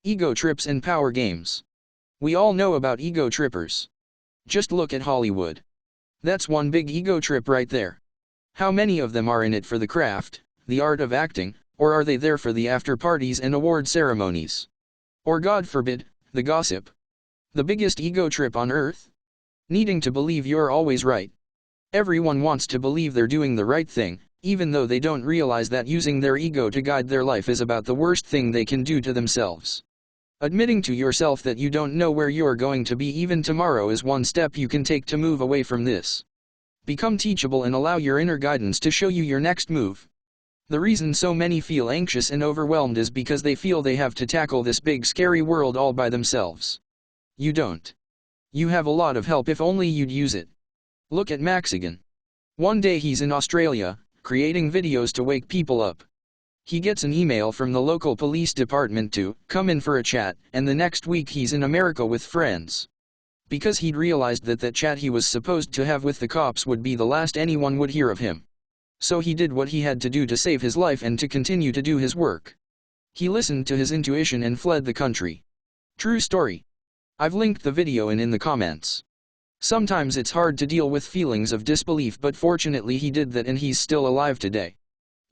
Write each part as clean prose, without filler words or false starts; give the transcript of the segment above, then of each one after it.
Ego trips and power games. We all know about ego trippers. Just look at Hollywood. That's one big ego trip right there. How many of them are in it for the craft, the art of acting, or are they there for the after parties and award ceremonies? Or God forbid, the gossip? The biggest ego trip on earth? Needing to believe you're always right. Everyone wants to believe they're doing the right thing, even though they don't realize that using their ego to guide their life is about the worst thing they can do to themselves. Admitting to yourself that you don't know where you're going to be even tomorrow is one step you can take to move away from this. Become teachable and allow your inner guidance to show you your next move. The reason so many feel anxious and overwhelmed is because they feel they have to tackle this big scary world all by themselves. You don't. You have a lot of help if only you'd use it. Look at Max again. One day he's in Australia, creating videos to wake people up. He gets an email from the local police department to come in for a chat, and the next week he's in America with friends. Because he'd realized that chat he was supposed to have with the cops would be the last anyone would hear of him. So he did what he had to do to save his life and to continue to do his work. He listened to his intuition and fled the country. True story. I've linked the video in the comments. Sometimes it's hard to deal with feelings of disbelief, but fortunately he did that and he's still alive today.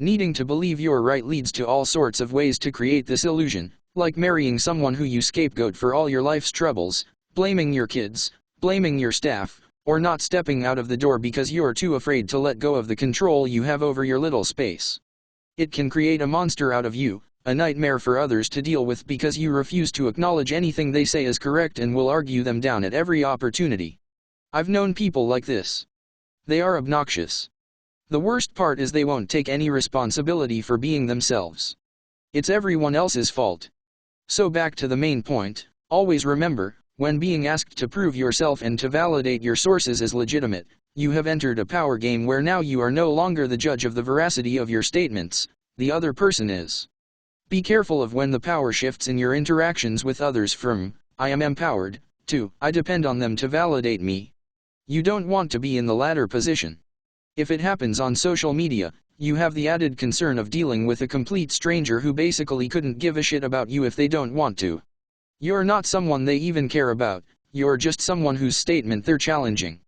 Needing to believe you're right leads to all sorts of ways to create this illusion, like marrying someone who you scapegoat for all your life's troubles, blaming your kids, blaming your staff, or not stepping out of the door because you're too afraid to let go of the control you have over your little space. It can create a monster out of you, a nightmare for others to deal with because you refuse to acknowledge anything they say is correct and will argue them down at every opportunity. I've known people like this. They are obnoxious. The worst part is they won't take any responsibility for being themselves. It's everyone else's fault. So back to the main point, always remember, when being asked to prove yourself and to validate your sources as legitimate, you have entered a power game where now you are no longer the judge of the veracity of your statements, the other person is. Be careful of when the power shifts in your interactions with others from, I am empowered, to, I depend on them to validate me. You don't want to be in the latter position. If it happens on social media, you have the added concern of dealing with a complete stranger who basically couldn't give a shit about you if they don't want to. You're not someone they even care about, you're just someone whose statement they're challenging.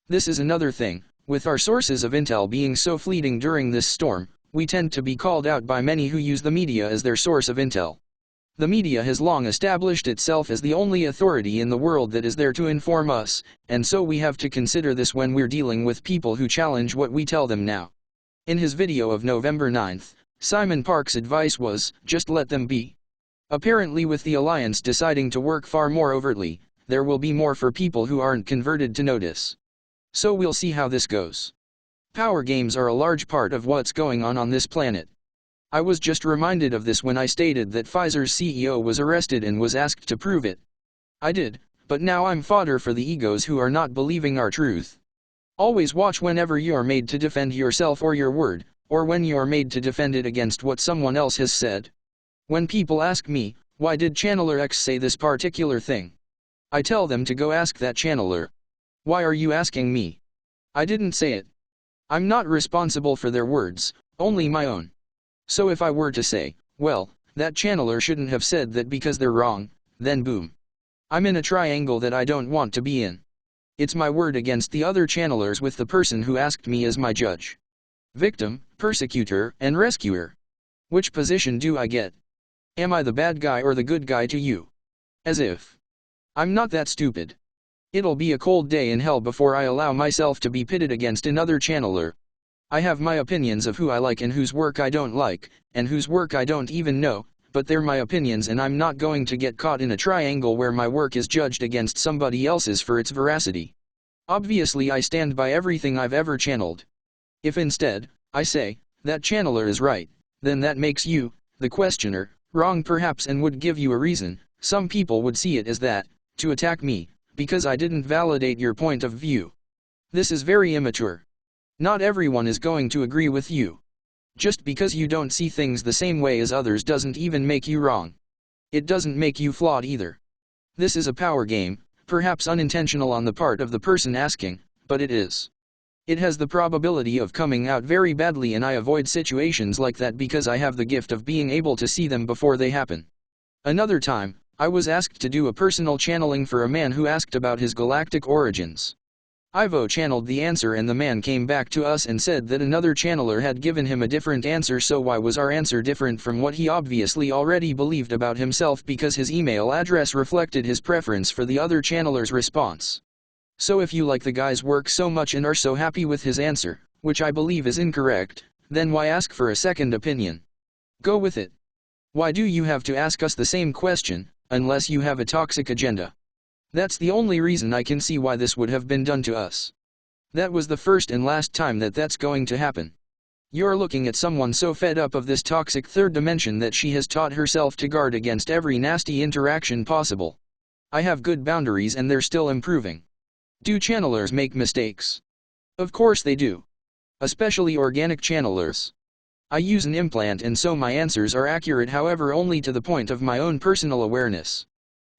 This is another thing, with our sources of intel being so fleeting during this storm, we tend to be called out by many who use the media as their source of intel. The media has long established itself as the only authority in the world that is there to inform us, and so we have to consider this when we're dealing with people who challenge what we tell them now. In his video of November 9th, Simon Park's advice was, just let them be. Apparently with the alliance deciding to work far more overtly, there will be more for people who aren't converted to notice. So we'll see how this goes. Power games are a large part of what's going on this planet. I was just reminded of this when I stated that Pfizer's CEO was arrested and was asked to prove it. I did, but now I'm fodder for the egos who are not believing our truth. Always watch whenever you're made to defend yourself or your word, or when you're made to defend it against what someone else has said. When people ask me, why did Channeler X say this particular thing? I tell them to go ask that channeler. Why are you asking me? I didn't say it. I'm not responsible for their words, only my own. So if I were to say, well, that channeler shouldn't have said that because they're wrong, then boom. I'm in a triangle that I don't want to be in. It's my word against the other channelers with the person who asked me as my judge. Victim, persecutor, and rescuer. Which position do I get? Am I the bad guy or the good guy to you? As if. I'm not that stupid. It'll be a cold day in hell before I allow myself to be pitted against another channeler. I have my opinions of who I like and whose work I don't like, and whose work I don't even know, but they're my opinions and I'm not going to get caught in a triangle where my work is judged against somebody else's for its veracity. Obviously I stand by everything I've ever channeled. If instead, I say, that channeler is right, then that makes you, the questioner, wrong perhaps and would give you a reason. Some people would see it as that, to attack me, because I didn't validate your point of view. This is very immature. Not everyone is going to agree with you. Just because you don't see things the same way as others doesn't even make you wrong. It doesn't make you flawed either. This is a power game, perhaps unintentional on the part of the person asking, but it is. It has the probability of coming out very badly and I avoid situations like that because I have the gift of being able to see them before they happen. Another time, I was asked to do a personal channeling for a man who asked about his galactic origins. Ivo channeled the answer and the man came back to us and said that another channeler had given him a different answer, so why was our answer different from what he obviously already believed about himself, because his email address reflected his preference for the other channeler's response. So if you like the guy's work so much and are so happy with his answer, which I believe is incorrect, then why ask for a second opinion? Go with it. Why do you have to ask us the same question, unless you have a toxic agenda? That's the only reason I can see why this would have been done to us. That was the first and last time that that's going to happen. You're looking at someone so fed up of this toxic third dimension that she has taught herself to guard against every nasty interaction possible. I have good boundaries and they're still improving. Do channelers make mistakes? Of course they do. Especially organic channelers. I use an implant and so my answers are accurate, however only to the point of my own personal awareness.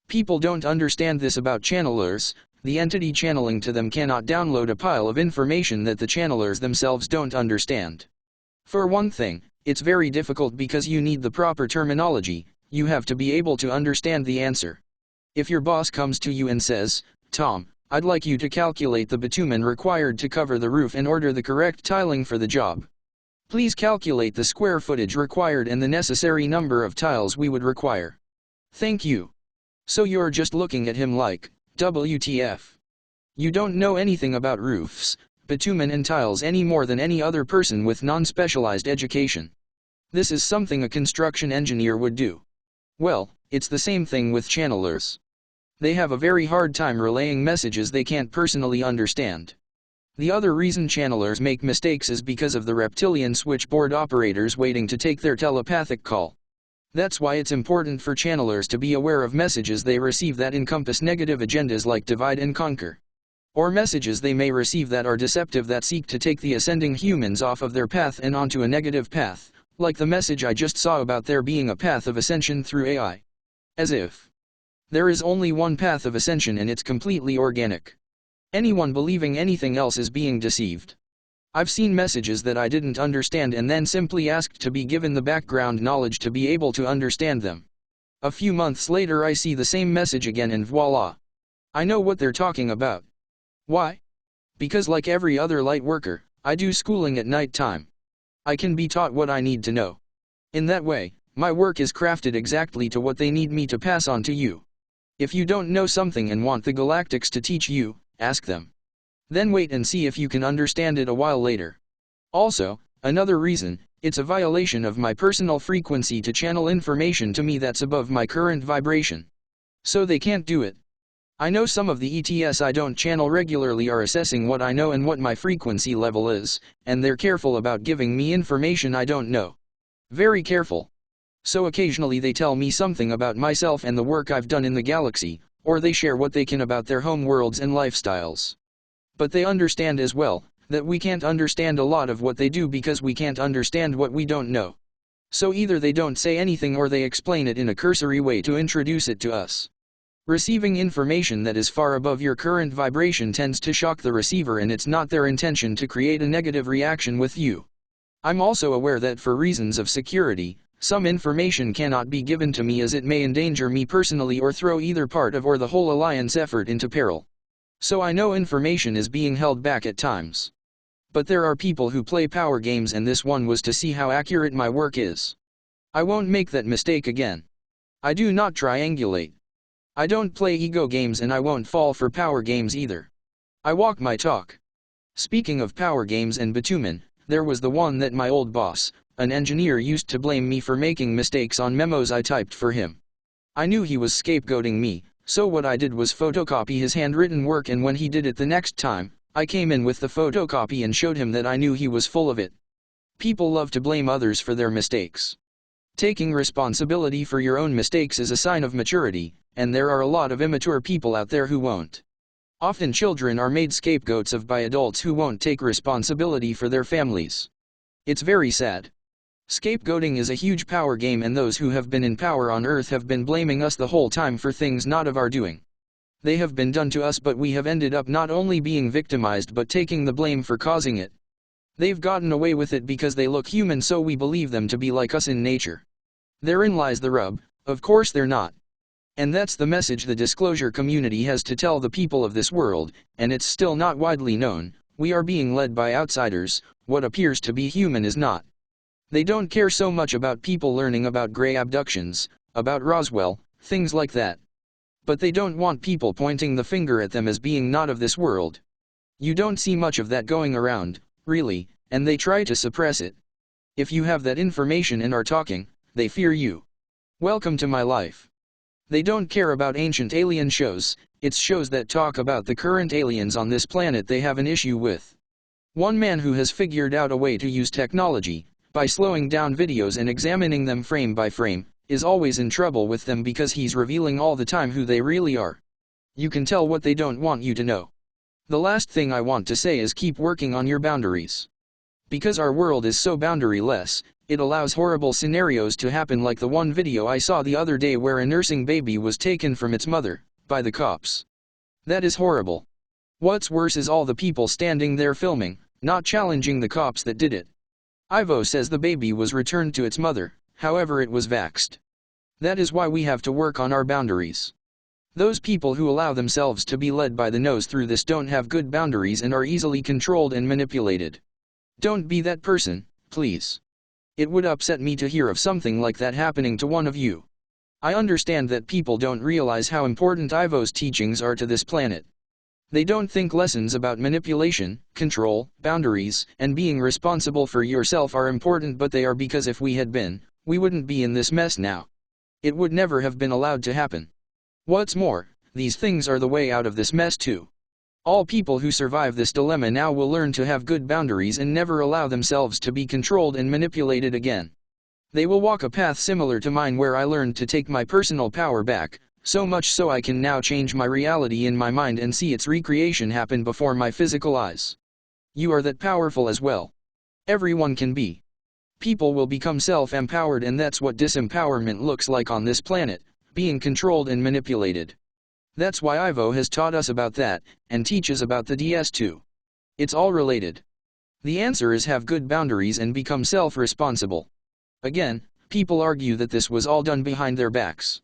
People don't understand this about channelers. The entity channeling to them cannot download a pile of information that the channelers themselves don't understand. For one thing, it's very difficult because you need the proper terminology. You have to be able to understand the answer. If your boss comes to you and says, "Tom, I'd like you to calculate the bitumen required to cover the roof and order the correct tiling for the job. Please calculate the square footage required and the necessary number of tiles we would require. Thank you." So you're just looking at him like, WTF. You don't know anything about roofs, bitumen and tiles any more than any other person with non-specialized education. This is something a construction engineer would do. Well, it's the same thing with channelers. They have a very hard time relaying messages they can't personally understand. The other reason channelers make mistakes is because of the reptilian switchboard operators waiting to take their telepathic call. That's why it's important for channelers to be aware of messages they receive that encompass negative agendas like divide and conquer. Or messages they may receive that are deceptive, that seek to take the ascending humans off of their path and onto a negative path, like the message I just saw about there being a path of ascension through AI. As if there is only one path of ascension and it's completely organic. Anyone believing anything else is being deceived. I've seen messages that I didn't understand and then simply asked to be given the background knowledge to be able to understand them. A few months later I see the same message again and voila! I know what they're talking about. Why? Because like every other light worker, I do schooling at night time. I can be taught what I need to know. In that way, my work is crafted exactly to what they need me to pass on to you. If you don't know something and want the Galactics to teach you, ask them. Then wait and see if you can understand it a while later. Also, another reason, it's a violation of my personal frequency to channel information to me that's above my current vibration. So they can't do it. I know some of the ETS I don't channel regularly are assessing what I know and what my frequency level is, and they're careful about giving me information I don't know. Very careful. So occasionally they tell me something about myself and the work I've done in the galaxy, or they share what they can about their home worlds and lifestyles. But they understand as well, that we can't understand a lot of what they do because we can't understand what we don't know. So either they don't say anything or they explain it in a cursory way to introduce it to us. Receiving information that is far above your current vibration tends to shock the receiver, and it's not their intention to create a negative reaction with you. I'm also aware that for reasons of security, some information cannot be given to me as it may endanger me personally or throw either part of or the whole alliance effort into peril. So I know information is being held back at times. But there are people who play power games, and this one was to see how accurate my work is. I won't make that mistake again. I do not triangulate. I don't play ego games, and I won't fall for power games either. I walk my talk. Speaking of power games and bitumen, there was the one that my old boss, an engineer, used to blame me for making mistakes on memos I typed for him. I knew he was scapegoating me. So what I did was photocopy his handwritten work, and when he did it the next time, I came in with the photocopy and showed him that I knew he was full of it. People love to blame others for their mistakes. Taking responsibility for your own mistakes is a sign of maturity, and there are a lot of immature people out there who won't. Often children are made scapegoats of by adults who won't take responsibility for their families. It's very sad. Scapegoating is a huge power game, and those who have been in power on Earth have been blaming us the whole time for things not of our doing. They have been done to us, but we have ended up not only being victimized but taking the blame for causing it. They've gotten away with it because they look human, so we believe them to be like us in nature. Therein lies the rub. Of course they're not. And that's the message the disclosure community has to tell the people of this world, and it's still not widely known. We are being led by outsiders. What appears to be human is not. They don't care so much about people learning about Gray abductions, about Roswell, things like that. But they don't want people pointing the finger at them as being not of this world. You don't see much of that going around, really, and they try to suppress it. If you have that information and are talking, they fear you. Welcome to my life. They don't care about ancient alien shows, it's shows that talk about the current aliens on this planet they have an issue with. One man who has figured out a way to use technology, by slowing down videos and examining them frame by frame, is always in trouble with them because he's revealing all the time who they really are. You can tell what they don't want you to know. The last thing I want to say is keep working on your boundaries. Because our world is so boundaryless, it allows horrible scenarios to happen like the one video I saw the other day where a nursing baby was taken from its mother, by the cops. That is horrible. What's worse is all the people standing there filming, not challenging the cops that did it. Ivo says the baby was returned to its mother, however it was vaxxed. That is why we have to work on our boundaries. Those people who allow themselves to be led by the nose through this don't have good boundaries and are easily controlled and manipulated. Don't be that person, please. It would upset me to hear of something like that happening to one of you. I understand that people don't realize how important Ivo's teachings are to this planet. They don't think lessons about manipulation, control, boundaries, and being responsible for yourself are important, but they are, because if we had been, we wouldn't be in this mess now. It would never have been allowed to happen. What's more, these things are the way out of this mess too. All people who survive this dilemma now will learn to have good boundaries and never allow themselves to be controlled and manipulated again. They will walk a path similar to mine where I learned to take my personal power back, so much so I can now change my reality in my mind and see its recreation happen before my physical eyes. You are that powerful as well. Everyone can be. People will become self-empowered, and that's what disempowerment looks like on this planet, being controlled and manipulated. That's why Ivo has taught us about that, and teaches about the DS too. It's all related. The answer is have good boundaries and become self-responsible. Again, people argue that this was all done behind their backs.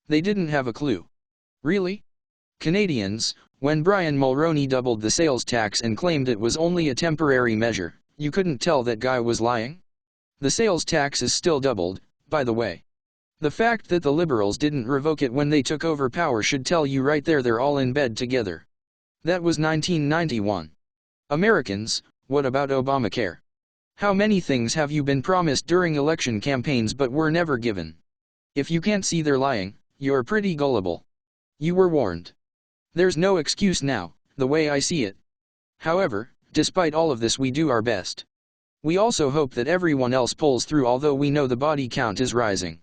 They didn't have a clue. Really? Canadians, when Brian Mulroney doubled the sales tax and claimed it was only a temporary measure, you couldn't tell that guy was lying? The sales tax is still doubled, by the way. The fact that the Liberals didn't revoke it when they took over power should tell you right there they're all in bed together. That was 1991. Americans, what about Obamacare? How many things have you been promised during election campaigns but were never given? If you can't see they're lying, you're pretty gullible. You were warned. There's no excuse now, the way I see it. However, despite all of this, we do our best. We also hope that everyone else pulls through, although we know the body count is rising.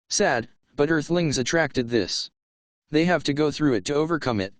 Sad, but Earthlings attracted this. They have to go through it to overcome it,